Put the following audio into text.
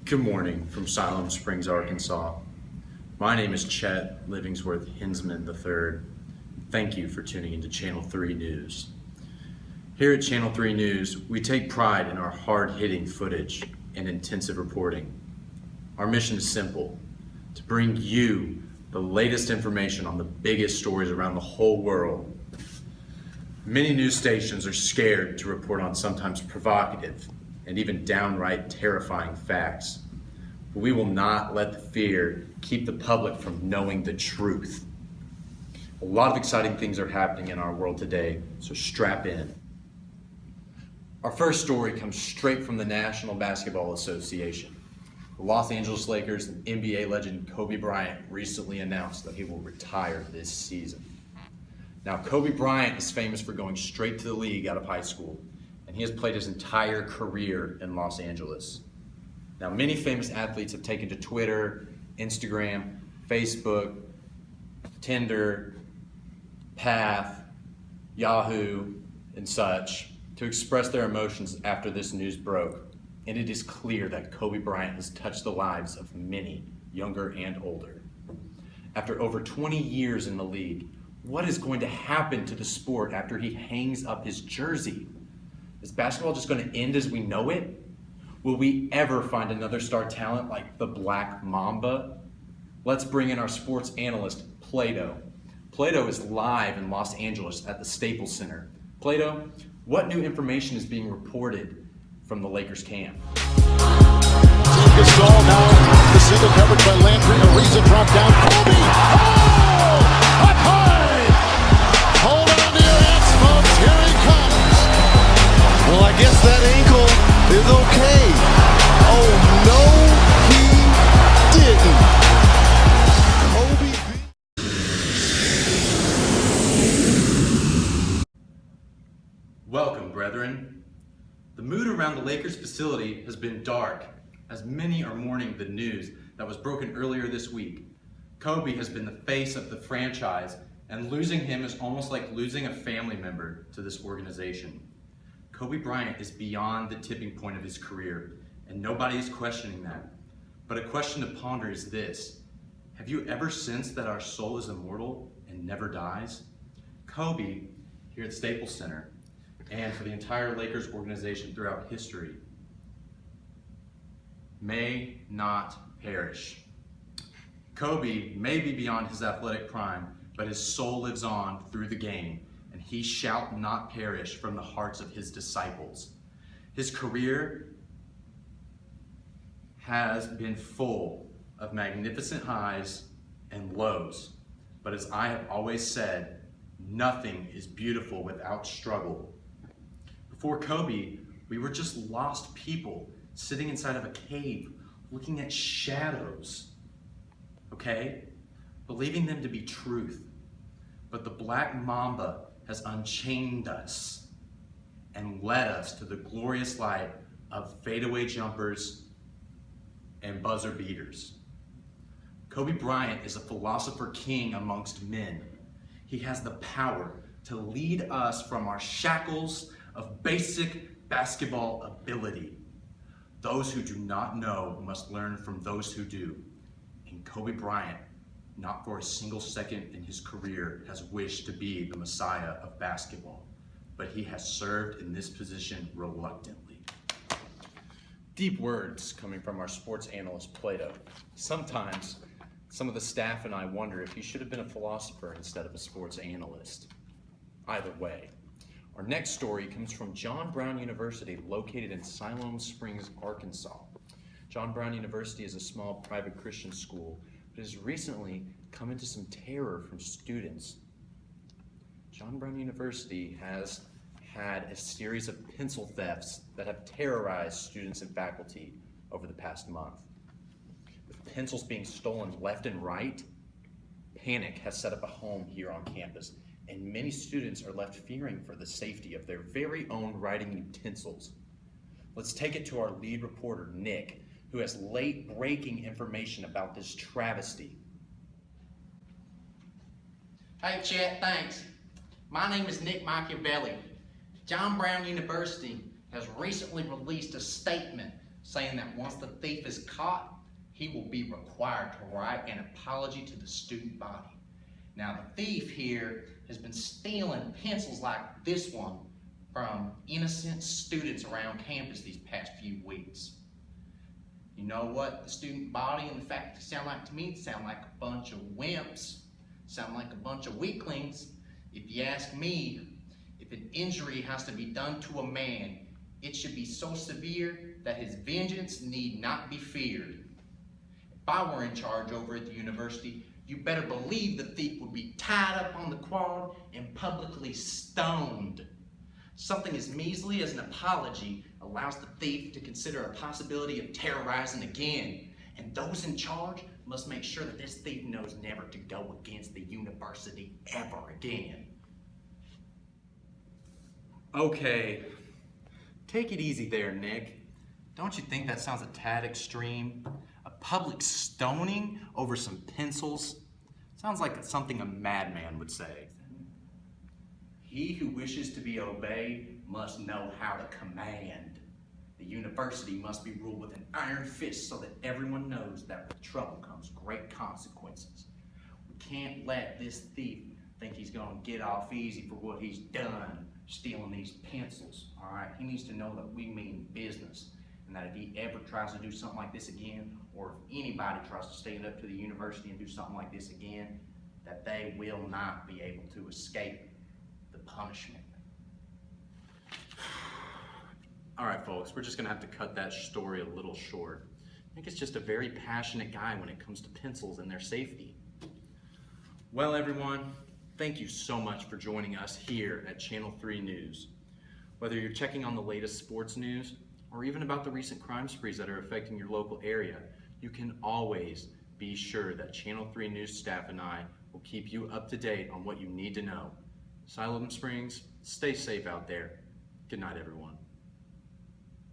Good morning from Siloam Springs, Arkansas. My name is Chet Livingsworth Hinsman III. Thank you for tuning into Channel 3 News. Here at Channel 3 News, we take pride in our hard-hitting footage and intensive reporting. Our mission is simple: to bring you the latest information on the biggest stories around the whole world. Many news stations are scared to report on sometimes provocative and even downright terrifying facts. But we will not let the fear keep the public from knowing the truth. A lot of exciting things are happening in our world today, so strap in. Our first story comes straight from the National Basketball Association. The Los Angeles Lakers and NBA legend Kobe Bryant recently announced that he will retire this season. Now, Kobe Bryant is famous for going straight to the league out of high school, and he has played his entire career in Los Angeles. Now, many famous athletes have taken to Twitter, Instagram, Facebook, Tinder, Path, Yahoo, and such to express their emotions after this news broke. And it is clear that Kobe Bryant has touched the lives of many, younger and older. After over 20 years in the league, what is going to happen to the sport after he hangs up his jersey? Is basketball just going to end as we know it? Will we ever find another star talent like the Black Mamba? Let's bring in our sports analyst, Plato. Plato is live in Los Angeles at the Staples Center. Plato, what new information is being reported from the Lakers camp? Gasol now, the single coverage by Landry, Ariza drop down, Kobe! Oh! Up high! Hold on to your hats, folks, here he comes! Well, I guess that ankle is okay. Oh, no, he didn't. Welcome, brethren. The mood around the Lakers facility has been dark, as many are mourning the news that was broken earlier this week. Kobe has been the face of the franchise, and losing him is almost like losing a family member to this organization. Kobe Bryant is beyond the tipping point of his career, and nobody is questioning that. But a question to ponder is this: have you ever sensed that our soul is immortal and never dies? Kobe, here at Staples Center, and for the entire Lakers organization throughout history, may not perish. Kobe may be beyond his athletic prime, but his soul lives on through the game, and he shall not perish from the hearts of his disciples. His career has been full of magnificent highs and lows, but as I have always said, nothing is beautiful without struggle. Before Kobe, we were just lost people sitting inside of a cave looking at shadows, okay? Believing them to be truth. But the Black Mamba has unchained us and led us to the glorious light of fadeaway jumpers and buzzer beaters. Kobe Bryant is a philosopher king amongst men. He has the power to lead us from our shackles of basic basketball ability. Those who do not know must learn from those who do. And Kobe Bryant, not for a single second in his career, has wished to be the Messiah of basketball, but he has served in this position reluctantly. Deep words coming from our sports analyst, Plato. Sometimes, some of the staff and I wonder if he should have been a philosopher instead of a sports analyst. Either way, our next story comes from John Brown University, located in Siloam Springs, Arkansas. John Brown University is a small private Christian school, but has recently come into some terror from students. John Brown University has had a series of pencil thefts that have terrorized students and faculty over the past month. With pencils being stolen left and right, panic has set up a home here on campus, and many students are left fearing for the safety of their very own writing utensils. Let's take it to our lead reporter, Nick, who has late-breaking information about this travesty. Hey Chet, thanks. My name is Nick Machiavelli. John Brown University has recently released a statement saying that once the thief is caught, he will be required to write an apology to the student body. Now, the thief here has been stealing pencils like this one from innocent students around campus these past few weeks. You know what the student body and the faculty sound like to me? They sound like a bunch of wimps, sound like a bunch of weaklings. If you ask me, if an injury has to be done to a man, it should be so severe that his vengeance need not be feared. If I were in charge over at the university, you better believe the thief would be tied up on the quad and publicly stoned. Something as measly as an apology allows the thief to consider a possibility of terrorizing again, and those in charge must make sure that this thief knows never to go against the university ever again. Okay, take it easy there, Nick. Don't you think that sounds a tad extreme? A public stoning over some pencils? Sounds like something a madman would say. He who wishes to be obeyed must know how to command. The university must be ruled with an iron fist so that everyone knows that with trouble comes great consequences. We can't let this thief think he's gonna get off easy for what he's done, stealing these pencils, all right? He needs to know that we mean business, and that if he ever tries to do something like this again, or if anybody tries to stand up to the university and do something like this again, that they will not be able to escape the punishment. All right, folks, we're just gonna have to cut that story a little short. I think it's just a very passionate guy when it comes to pencils and their safety. Well, everyone, thank you so much for joining us here at Channel 3 News. Whether you're checking on the latest sports news or even about the recent crime sprees that are affecting your local area, you can always be sure that Channel 3 News staff and I will keep you up to date on what you need to know. Siloam Springs, stay safe out there. Good night, everyone.